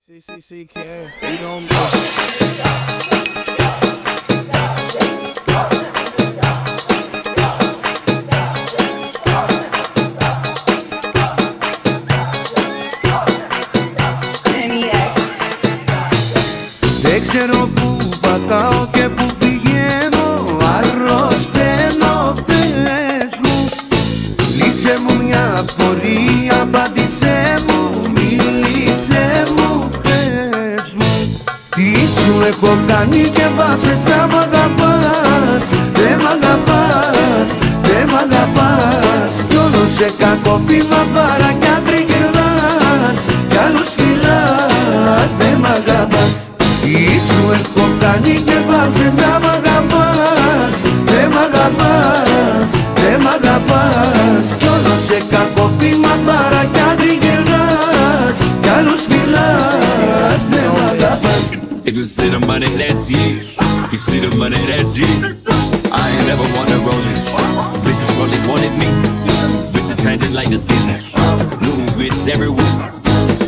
CCK, you know me. Δεν ξέρω που πατάω και που πηγαίνω, αρρωσταίνω, πες μου. Λύσε μου μια απορία, απάντησέ μου, μίλησέ μου, πες μου. Τι σου έχω κάνει και βάζεις να μ' αγαπάς, δεν μ' αγαπάς, δεν μ' αγαπάς. Κι όλο σε κακό βήμα παρά κι αν τριγυρνάς, κι άλλους φυλάς, δεν μ' αγαπάς. Τι σου έχω κάνει και βάζεις να μ' αγαπάς, δεν μ' αγαπάς, δεν μ' αγαπάς. Κι όλο σε κακό βήμα παρά κι αν τριγυρνάς, κι άλλους φυλάς, δεν μ' αγαπάς. If you see the money, that's you. If you see the money, that's you. I ain't never wanna roll it. Bitches really wanted me. Bitches changing like the season. New bitch every week.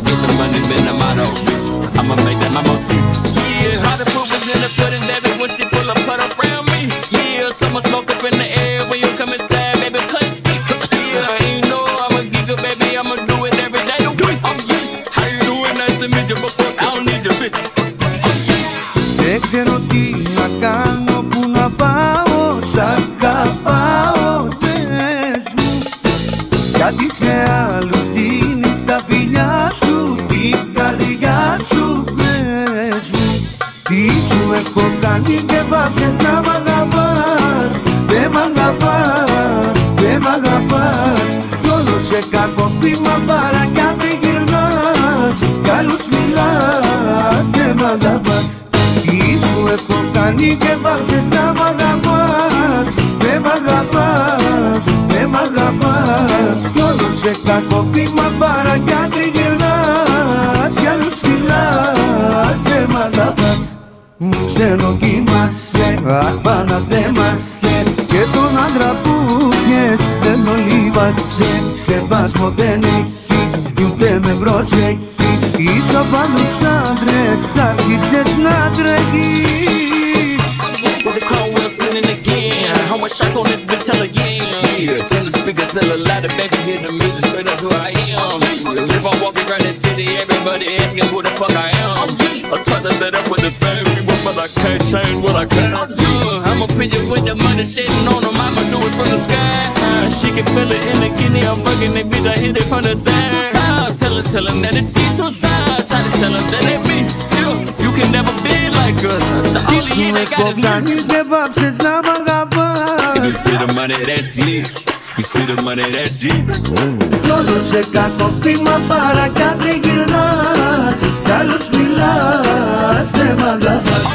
Get the money, then I'm out of bitch. I'ma make that my motif. Yeah, how the proof is in the pudding, baby, when she pull up, put around me. Yeah, summer smoke up in the air when you come inside, baby, can't speak. Yeah, I ain't know I'm a geeker, baby, I'ma do it every day. I'm you. How you doing? Nice to meet you, but I don't need your bitch. Δεν ξέρω τι να κάνω, που να πάω, σ' αγαπάω, πες μου. Γιατί σε άλλους δίνεις τα φιλιά σου, την καρδιά σου, πες μου. Τι σου έχω κάνει και βάζεις να μ' αγαπάς, δεν μ' αγαπάς, δεν μ' αγαπάς. Κι όλο σε κακό βήμα παρά κι αν τριγυρνάς, κι άλλους μιλάς, δεν μ' αγαπάς. Τι σου έχω κάνει και βάζεις να μ' αγαπάς, δεν μ' αγαπάς, δεν μ' αγαπάς. Κι όλο σε κακό βήμα παρά κι αν τριγυρνάς, κι άλλους φυλάς, δεν μ' αγαπάς. Μου ξενοκοιμάσαι, απαναθέμασαι, και τον άντρα που πιες δεν το λίβασε. Σεβασμό δεν έχεις, κι ούτε με προσέχεις. Είσαι απ' άλλους άντρες, άρχισες να τρέχεις. The car wheel spinning again. How much shot on this bitch, tell again. Yeah, tell the speaker, tell a louder, baby, hear the music straight up who I am. If I'm walking around the city, everybody asking who the fuck I am. I try to set up with the same people, but I can't change what I can. I'm a pigeon with the money shitting on them, I'ma do it from the sky. She can feel it in the kidney, I'm fucking the bitch, I hit it from the side. 2 times, tell him that it's she 2 times. Try to tell him that ain't me. You can never be like us. The only thing they got is me. Και βάψες να μ' αγαπάς. If you see the money, that's you. If you see the money, that's you. Κι όλο σε κακό βήμα παρά κι αν τριγυρνάς, κι άλλους μιλάς, δεν μ' αγαπάς.